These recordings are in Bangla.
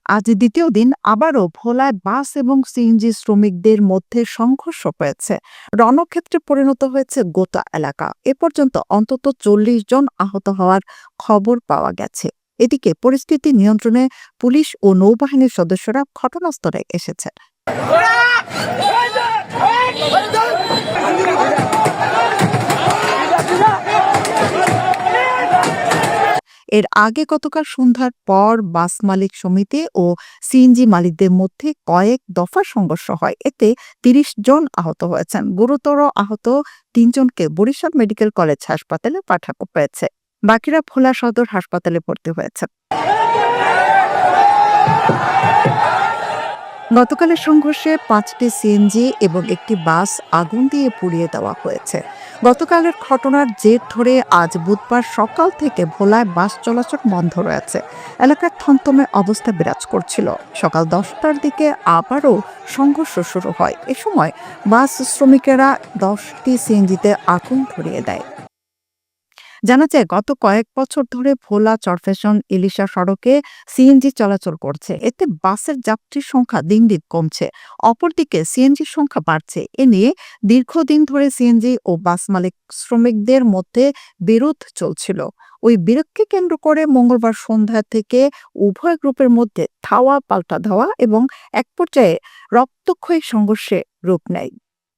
আজ দ্বিতীয় দিন আবারও ভোলায় বাস এবং সিএনজি শ্রমিকদের মধ্যে সংঘর্ষ হয়েছে। রণক্ষেত্রে পরিণত হয়েছে গোটা এলাকা। এ পর্যন্ত অন্তত ৪০ জন আহত হওয়ার খবর পাওয়া গেছে। এদিকে পরিস্থিতি নিয়ন্ত্রণে পুলিশ ও নৌবাহিনীর সদস্যরা ঘটনাস্থলে এসেছেন। এর আগে গতকাল সন্ধ্যার পর বাস মালিক সমিতি ও সিএনজি মালিকদের মধ্যে কয়েক দফা সংঘর্ষ হয়। এতে ৩০ জন আহত হয়েছেন। গুরুতর আহত ৩ জনকে বরিশাল মেডিকেল কলেজ হাসপাতালে পাঠানো হয়েছে। বাকিরা ভোলা সদর হাসপাতালে ভর্তি হয়েছে। গতকালের সংঘর্ষে ৫টি সিএনজি এবং একটি বাস আগুন দিয়ে পুড়িয়ে দেওয়া হয়েছে। গতকালের ঘটনার জের ধরে আজ বুধবার সকাল থেকে ভোলায় বাস চলাচল বন্ধ রয়েছে। এলাকার থমথমে অবস্থা বিরাজ করছিল। সকাল ১০টার দিকে আবারও সংঘর্ষ শুরু হয়। এ সময় বাস শ্রমিকেরা ১০টি সিএনজিতে আগুন ধরিয়ে দেয়। জানা যায়, গত কয়েক বছর ধরে ভোলা চরফ্যাশন ইলিশা সড়কে সিএনজি চলাচল করছে। এতে বাসের যাত্রীর সংখ্যা দিন দিন কমছে। অপরদিকে সিএনজির সংখ্যা বাড়ছে। এ নিয়ে দীর্ঘদিন ধরে সিএনজি ও বাস মালিক শ্রমিকদের মধ্যে বিরোধ চলছিল। ওই বিরোধকে কেন্দ্র করে মঙ্গলবার সন্ধ্যা থেকে উভয় গ্রুপের মধ্যে ধাওয়া পাল্টা ধাওয়া এবং এক পর্যায়ে রক্তক্ষয়ী সংঘর্ষে রূপ নেয়।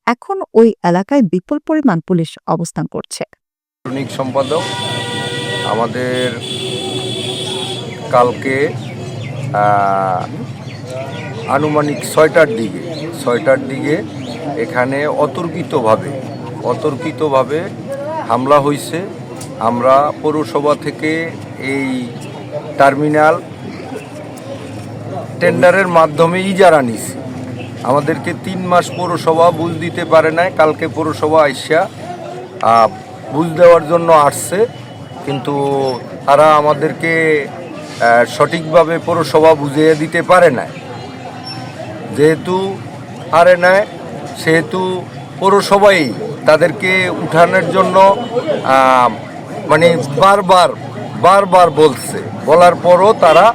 এখন ওই এলাকায় বিপুল পরিমাণ পুলিশ অবস্থান করছে। সম্পাদক আমাদের কালকে আনুমানিক ৬টার দিকে এখানে অতর্কিতভাবে হামলা হয়েছে। আমরা পৌরসভা থেকে এই টার্মিনাল টেন্ডারের মাধ্যমে ইজারা নিছি। আমাদেরকে ৩ মাস পৌরসভা বুঝ দিতে পারে নাই। কালকে পৌরসভা আইসা বুঝ দেওয়ার জন্য আসছে, কিন্তু তারা আমাদেরকে সঠিকভাবে পৌরসভা বুঝিয়ে দিতে পারে না। যেহেতু পারে না, সেহেতু পৌরসভাই তাদেরকে উঠানোর জন্য মানে বারবার বলার পরও তারা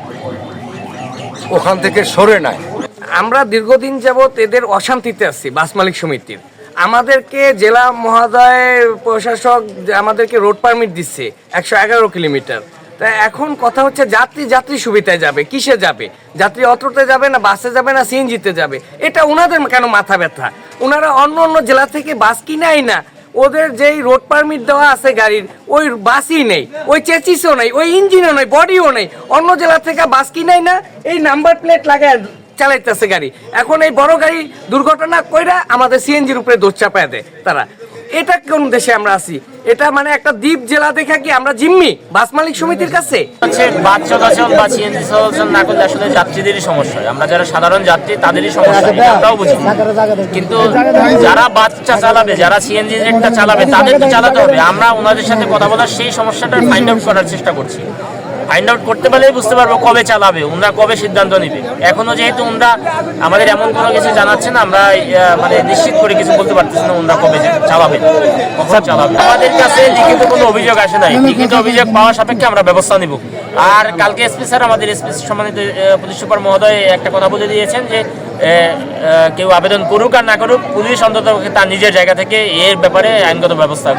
ওখান থেকে সরে নেয়। আমরা দীর্ঘদিন যাবৎ এদের অশান্তিতে আছি। বাস মালিক সমিতির আমাদেরকে জেলা মহোদয় প্রশাসক আমাদেরকে রোড পারমিট দিচ্ছে ১১১ কিলোমিটার। তা এখন কথা হচ্ছে যাত্রী সুবিধায় যাবে, কিসে যাবে? যাত্রী অটোতে যাবে না বাসে যাবে না সিএনজিতে যাবে? এটা ওনাদের কেন মাথা ব্যথা? ওনারা অন্য জেলা থেকে বাস কিনাই না। ওদের যেই রোড পারমিট দেওয়া আছে গাড়ির, ওই বাসই নেই, ওই চেচিসও নেই, ওই ইঞ্জিনও নেই, বডিও নেই। অন্য জেলা থেকে বাস কিনাই না, এই নাম্বার প্লেট লাগায় চালাইতেছে গাড়ি। এখন এই বড় গাড়ি দুর্ঘটনা কইরা আমাদের সিএনজির উপরে দোষ চাপায় দেয় তারা। এটা কোন দেশে আমরা আছি? এটা মানে একটা দ্বীপ জেলা দেখা কি আমরা জিম্মি বাস মালিক সমিতির কাছে? বাস চলাচল বা সিএনজি চলাচল না করলে আসলে যাত্রীদেরই সমস্যা হয়। আমরা যারা সাধারণ যাত্রী তাদেরই সমস্যা, আমরাও বুঝি। কিন্তু যারা বাসটা চালাবে, যারা সিএনজি রেটটা চালাবে, তাদের তো চালাতে হবে। আমরা ওনাদের সাথে কথা বলার সেই সমস্যাটা ফাইন্ড আউট করার চেষ্টা করছি। ফাইন্ড আউট করতে পারলেই বুঝতে পারবো কবে চালাবে, ওনারা কবে সিদ্ধান্ত নিবে। এখনো যেহেতু ওনারা আমাদের এমন কোনো কিছু জানাচ্ছে না, আমরা মানে নিশ্চিত করে কিছু বলতে পারতেছি না ওনারা কবে চালাবে, কখন চালাবে। আমাদের কাছে লিখিত কোনো অভিযোগ আসে নাই। লিখিত অভিযোগ পাওয়া সাপেক্ষে আমরা ব্যবস্থা নিব। আর কালকে এসপি স্যার, আমাদের এসপি সম্মানিত পুলিশ সুপার মহোদয় একটা কথা বলে দিয়েছেন যে কেউ আবেদন করুক আর না করুক, পুলিশ অন্তত তার নিজের জায়গা থেকে এর ব্যাপারে আইনগত ব্যবস্থা